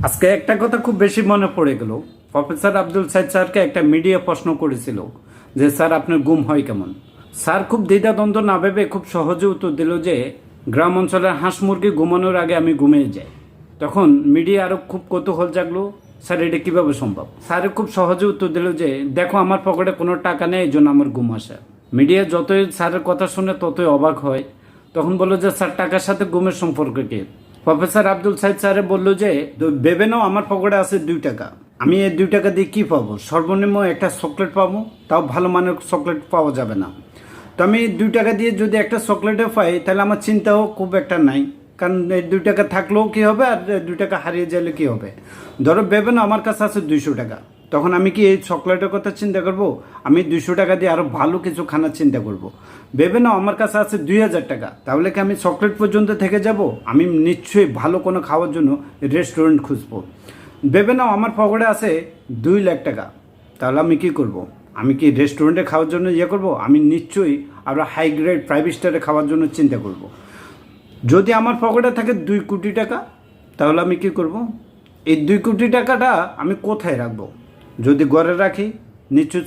আজকে একটা কথা খুব বেশি মনে পড়ে গেল। প্রফেসর আব্দুল সাইদ স্যারকে একটা মিডিয়া প্রশ্ন করেছিল যে স্যার আপনার ঘুম হয় কেমন। স্যার খুব দ্বিধাদ্বন্দ্ব না ভেবে খুব সহজে উত্তর দিল যে গ্রাম অঞ্চলের হাঁস মুরগি ঘুমানোর আগে আমি ঘুমিয়ে যাই। তখন মিডিয়া আরও খুব কৌতূহল জাগলো, স্যার এটা কীভাবে সম্ভব। স্যার খুব সহজে উত্তর দিল যে দেখো আমার পকেটে কোনো টাকা নেই, এই জন্য আমার ঘুম আসে। মিডিয়া যতই স্যারের কথা শুনে ততই অবাক হয়। তখন বললো যে স্যার টাকার সাথে ঘুমের সম্পর্ক কি। প্রফেসর আব্দুল সাইদ স্যারে বললো যে ভেবে নাও আমার পকেটে আছে 2 টাকা, আমি এই 2 টাকা দিয়ে কী পাবো? সর্বনিম্ন একটা চকলেট পাবো, তাও ভালো মানের চকলেট পাওয়া যাবে না। তো আমি 2 টাকা দিয়ে যদি একটা চকলেটও পাই তাহলে আমার চিন্তাও খুব একটা নাই, কারণ এই 2 টাকা থাকলেও কী হবে আর 2 টাকা হারিয়ে গেলে কী হবে। ধরো ভেবে নাও আমার কাছে আছে 200 টাকা, তখন আমি কি এই চকলেটের কথা চিন্তা করব? আমি 200 টাকা দিয়ে আরও ভালো কিছু খানার চিন্তা করব। ভেবে নাও আমার কাছে আছে 2000 টাকা, তাহলে কি আমি চকলেট পর্যন্ত থেকে যাব? আমি নিশ্চয়ই ভালো কোনো খাওয়ার জন্য রেস্টুরেন্ট খুঁজবো। ভেবে নাও আমার পকেটে আছে 2 লাখ টাকা, তাহলে আমি কি করব? আমি কি রেস্টুরেন্টে খাওয়ার জন্য করব? আমি নিশ্চয়ই আরও হাই গ্রেড 5 স্টারে খাওয়ার জন্য চিন্তা করব। যদি আমার পকেটে থাকে 2 কোটি টাকা, তাহলে আমি কি করব? এই 2 কোটি টাকাটা আমি কোথায় রাখবো? যদি ঘরে রাখি নিশ্চয়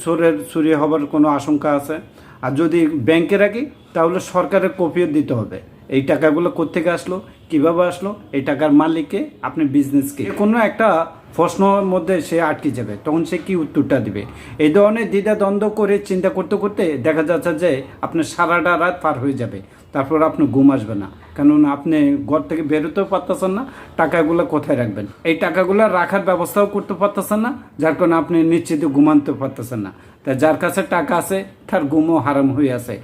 চুরি হবার কোনো আশঙ্কা আছে, আর যদি ব্যাংকে রাখি তাহলে সরকারের কপিও দিতে হবে এই টাকাগুলো কোত্থেকে আসলো, কিভাবে আসলো, এই টাকার মালিককে, আপনি বিজনেসকে। কোনো একটা প্রশ্নের মধ্যে সে আটকে যাবে, তখন সে কি উত্তরটা দিবে? এই ধরনের দ্বিধাদ্বন্দ্ব করে চিন্তা করতে করতে দেখা যাচ্ছে যে আপনার সারাটা রাত পার হয়ে যাবে, তারপর আপনি ঘুম আসবে না, কারণ আপনি ঘর থেকে বেরোতেও পারতেছেন না। টাকাগুলো কোথায় রাখবেন? এই টাকাগুলো রাখার ব্যবস্থাও করতে পারতেছেন না, যার কারণে আপনি নিশ্চিত ঘুমাতে পারতেছেন না। তাই যার কাছে টাকা আছে তার ঘুমও হারাম হয়ে আছে।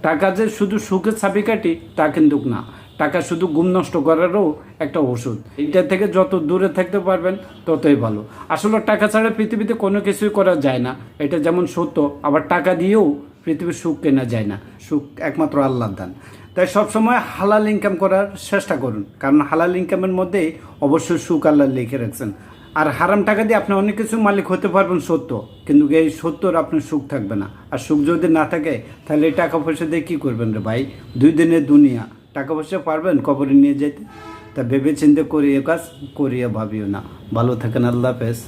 টাকা যে শুধু সুখের চাবিকাঠি তা কিন্তু না, টাকা শুধু ঘুম নষ্ট করারও একটা ওষুধ। এইটা থেকে যত দূরে থাকতে পারবেন ততই ভালো। আসলে টাকা ছাড়া পৃথিবীতে কোনো কিছুই করা যায় না, এটা যেমন সত্য, আবার টাকা দিয়েও পৃথিবীর সুখ কেনা যায় না। সুখ একমাত্র আল্লাহর দান। তাই সবসময় হালাল ইনকাম করার চেষ্টা করুন, কারণ হালাল ইনকামের মধ্যেই অবশ্যই সুখ আল্লাহ লিখে রাখছেন। আর হারাম টাকা দিয়ে আপনি অনেক কিছু মালিক হতে পারবেন সত্য, কিন্তু এই সত্যর আপনার সুখ থাকবে না। আর সুখ যদি না থাকে তাহলে এই টাকা পয়সা দিয়ে কী করবেন রে ভাই? 2 দিনের দুনিয়া, টাকা পয়সা পারবেন কবরে নিয়ে যেতে? তা ভেবে চিন্তে করিয়ে কাজ করিয়ে ভাবিও না। ভালো থাকেন, আল্লাহ হাফেজ।